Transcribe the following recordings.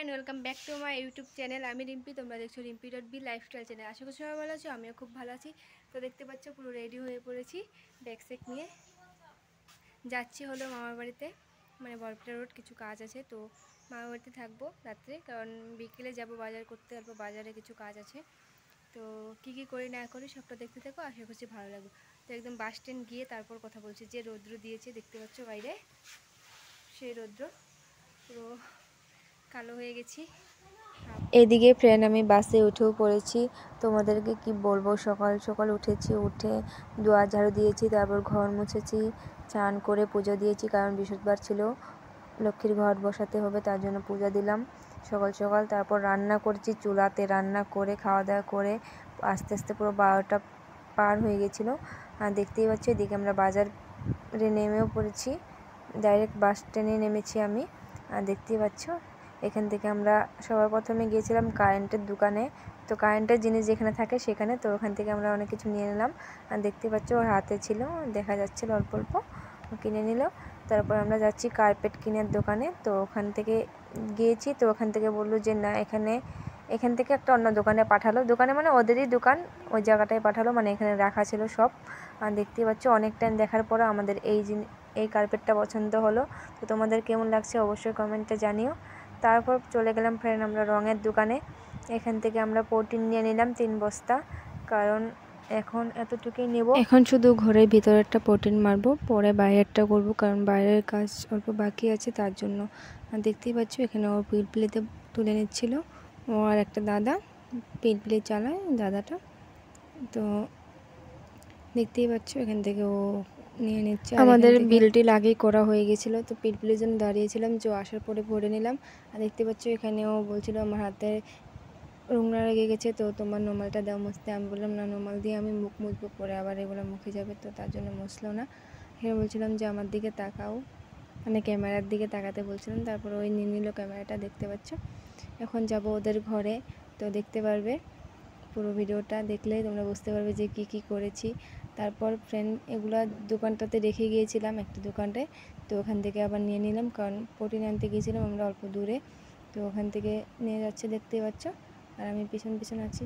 And welcome back to my YouTube channel. আমি রিম্পি, তোমরা দেখছো রিম্পি.বি লাইফস্টাইল চ্যানেল। আশা করি সবাই ভালো আছো, আমিও খুব ভালো আছি। তো দেখতে পাচ্ছ পুরো রেডি হয়ে পড়েছি, ব্যাগ সেক নিয়ে যাচ্ছি হলো মামার বাড়িতে, মানে বরপেটা রোড। কিছু কাজ আছে, তো মামার বাড়িতে থাকবো রাত্রে, কারণ বিকেলে যাব বাজার করতে, অল্প বাজারে কিছু কাজ আছে। তো কী কী করি না করি সবটা দেখতে থাকো, আশা করছি ভালো লাগবে। তো একদম বাস স্ট্যান্ড গিয়ে তারপর কথা বলছি। যে রৌদ্র দিয়েছে দেখতে পাচ্ছ বাইরে, সেই রৌদ্র পুরো কালো হয়ে গেছি। এদিকে ফ্রেন্ড আমি বাসে উঠেও পড়েছি। তোমাদেরকে কি বলবো, সকাল সকাল উঠেছি, উঠে দুয়ার ঝাড়ু দিয়েছি, তারপর ঘর মুছেছি, চান করে পুজো দিয়েছি, কারণ বৃহস্পতিবার ছিল, লক্ষ্মীর ঘট বসাতে হবে, তার জন্য পূজা দিলাম সকাল সকাল। তারপর রান্না করছি, চুলাতে রান্না করে খাওয়া দাওয়া করে আস্তে আস্তে পুরো 12টা পার হয়ে গেছিলো। আর দেখতেই পাচ্ছি এদিকে আমরা বাজারে নেমেও পড়েছি, ডাইরেক্ট বাস স্ট্যান্ডে নেমেছি আমি। আর দেখতেই পাচ্ছ এখান থেকে আমরা সবার প্রথমে গিয়েছিলাম কারেন্টের দোকানে। তো কারেন্টের জিনিস যেখানে থাকে সেখানে, তো ওখান থেকে আমরা অনেক কিছু নিয়ে নিলাম। আর দেখতে পাচ্ছ ওর হাতে ছিল, দেখা যাচ্ছিলো অল্প অল্প, কিনে নিল। তারপর আমরা যাচ্ছি কার্পেট কেনার দোকানে। তো ওখান থেকে গিয়েছি, তো ওখান থেকে বললো যে না, এখান থেকে একটা অন্য দোকানে পাঠালো, দোকানে মানে ওদেরই দোকান, ওই জায়গাটায় পাঠালো, মানে এখানে রাখা ছিল সব। আর দেখতেই পাচ্ছ অনেক টাইম দেখার পর আমাদের এই কার্পেটটা পছন্দ হলো। তো তোমাদের কেমন লাগছে অবশ্যই কমেন্টে জানিও। তারপর চলে গেলাম ফ্রেন্ড আমরা রঙের দোকানে। এখান থেকে আমরা প্রোটিন নিয়ে নিলাম 3 বস্তা, কারণ এখন এতটুকুই নেব। এখন শুধু ঘরের ভিতরেরটা প্রোটিন মারবো, পরে বাইরেরটা করব, কারণ বাইরের কাজ অল্প বাকি আছে তার জন্য। আর দেখতেই পাচ্ছ এখানে ও পিলপিলিতে তুলে নিচ্ছিল, ও আর একটা দাদা পিলপিলি চালায় দাদাটা। তো দেখতেই পাচ্ছ এখান থেকে ও নিয়ে নিচ্ছে। আমাদের বিলটি আগেই করা হয়ে গেছিলো, তো পিলপিলির জন্য দাঁড়িয়েছিলাম, যে আসার পরে ভরে নিলাম। আর দেখতে পাচ্ছ এখানেও বলছিল আমার হাতে রোংরা লেগে গেছে, তো তোমার নর্মালটা দাও মুছতে। আমি বললাম না, নর্মাল দিয়ে আমি মুখ মুছবো, পরে আবার এগুলো মুখে যাবে, তো তার জন্য মুছলো না। এখানে বলছিলাম যে আমার দিকে তাকাও, মানে ক্যামেরার দিকে তাকাতে বলছিলাম। তারপর ওই নিয়ে নিল ক্যামেরাটা, দেখতে পাচ্ছ। এখন যাব ওদের ঘরে, তো দেখতে পারবে পুরো ভিডিওটা দেখলে তোমরা বুঝতে পারবে যে কি কি করেছি। তারপর ফ্রেন্ড এগুলো দোকানটাতে রেখে গিয়েছিলাম, একটা দোকানটায়, তো ওখান থেকে আবার নিয়ে নিলাম, কারণ প্রোটিন আনতে গিয়েছিলাম আমরা অল্প দূরে, তো ওখান থেকে নিয়ে যাচ্ছে দেখতে পাচ্ছ। আর আমি পিছন পিছন আছি।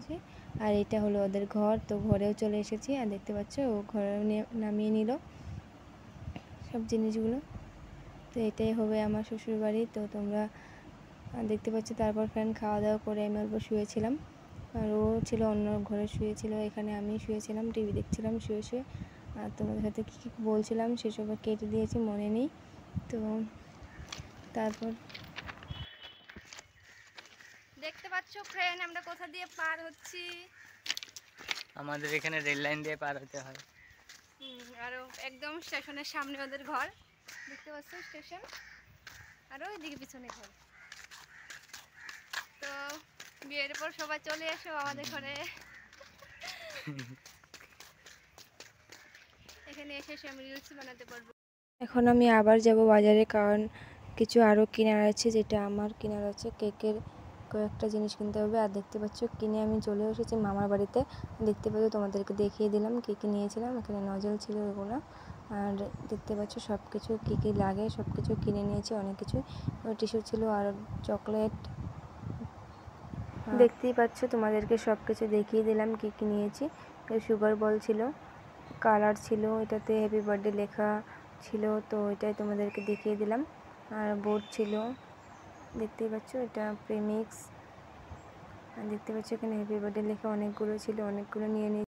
আর এটা হলো ওদের ঘর, তো ঘরেও চলে এসেছি। আর দেখতে পাচ্ছ ও ঘরে নামিয়ে নিল সব জিনিসগুলো। তো এটাই হবে আমার শ্বশুর বাড়ি। তো তোমরা দেখতে পাচ্ছ। তারপর ফ্রেন্ড খাওয়া দাওয়া করে আমি অল্প শুয়েছিলাম, আর ও ছিল অন্য ঘরে শুয়েছিল, এখানে আমি শুয়েছিলাম, টিভি দেখছিলাম শুয়ে শুয়ে। আর তোমাদের সাথে কী কী বলছিলাম সেসব কেটে দিয়েছি, মনে নেই। তো তারপর দেখতে পাচ্ছ ফ্রেন্ড আমরা কোথা দিয়ে পার হচ্ছি। আমাদের এখানে রেল লাইন দিয়ে পার হতে হয়। আরও একদম স্টেশনের সামনে ওদের ঘর, দেখতে পাচ্ছ স্টেশন, আর ওইদিকে পিছনে ঘর। তো বিয়ের পর সবাই চলে এসো আমাদের ঘরে। এখানে এসে আমি রিলস বানাতে পারবো। এখন আমি আবার যাব বাজারে, কারণ কিছু আরও কেনার আছে, যেটা আমার কেনার আছে, কেকের কয়েকটা জিনিস কিনতে হবে। আর দেখতে পাচ্ছ কিনে আমি চলে এসেছি মামার বাড়িতে। দেখতে পাচ্ছ তোমাদেরকে দেখিয়ে দিলাম কী কী নিয়েছিলাম, এখানে নজল ছিল ওগুলো। আর দেখতে পাচ্ছ সব কিছু কী কী লাগে সব কিছু কিনে নিয়েছি, অনেক কিছু। টিস্যু ছিল আর চকলেট, দেখতেই পাচ্ছ তোমাদেরকে সব কিছু দেখিয়ে দিলাম কী কী নিয়েছি। সুগার বল ছিল, কালার ছিল, এটাতে হ্যাপি বার্থডে লেখা ছিল, তো এটাই তোমাদেরকে দেখিয়ে দিলাম। আর বোর্ড ছিল, দেখতেই পাচ্ছ, এটা প্রেমিক্স। আর দেখতে পাচ্ছ এখানে হ্যাপি বার্থডে লেখা অনেকগুলো ছিল, অনেকগুলো নিয়ে নিই।